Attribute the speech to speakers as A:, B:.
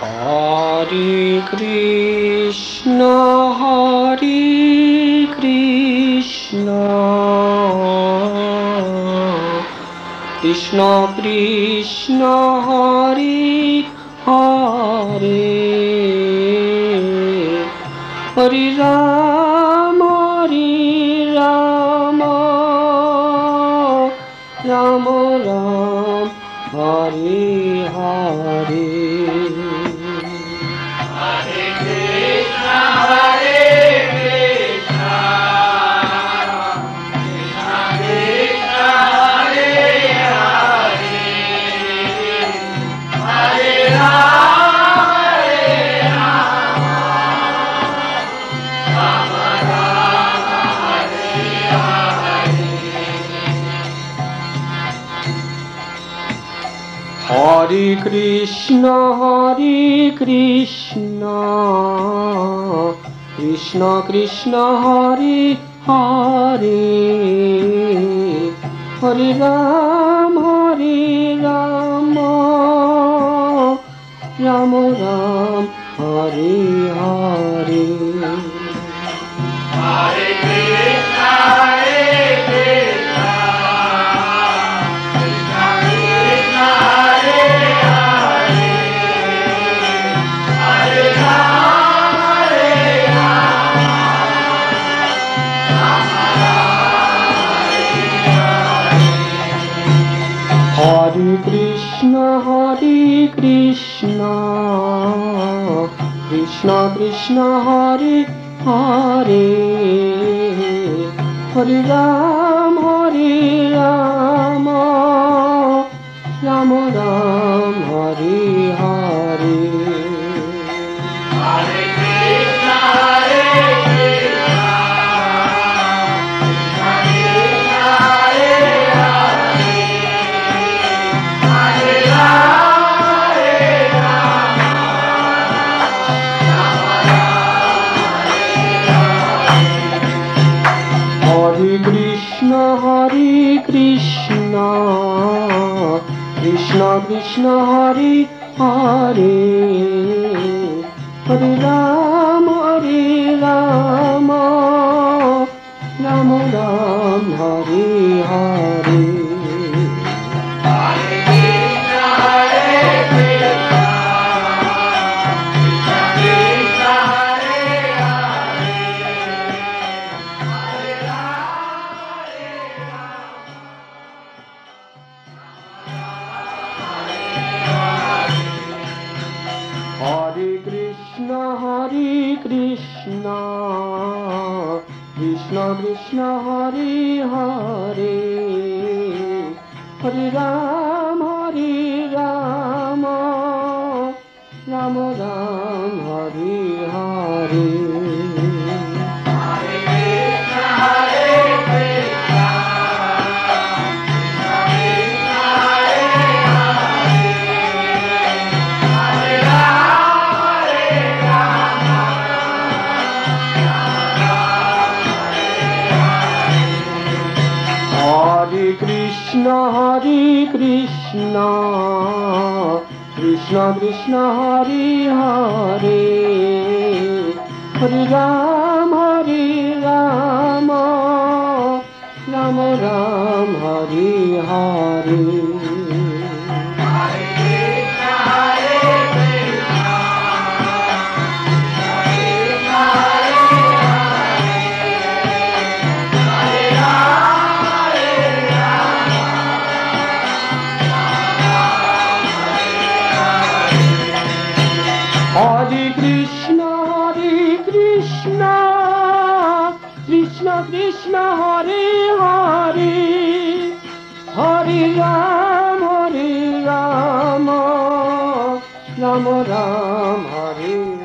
A: Hare Krishna, Krishna Krishna, Hare Hare, Hare Rama, Rama Ram, Hare Hare. Hare Krishna, Krishna Krishna, Hare Hare, Hare Rama, Rama Ram, Hare Hare. Hare Krishna, Hare Krishna, Krishna Krishna, Hare Hare, Hare Rama, Rama Ram, Hare Hare. Hare Krishna, Krishna Krishna, Hare Hare, Hare Rama, Rama Ram, Hare Hare. Hare Krishna, Krishna Krishna, Hare Hare, Hare Rama, Rama Ram, Hare Hare. Hare Krishna, Krishna Krishna, Hare Hare, Hare Rama, Rama Ram, Hare Hare. Hare Krishna, Krishna Krishna, Hare Hare, Hare Rama, Rama Ram, Hare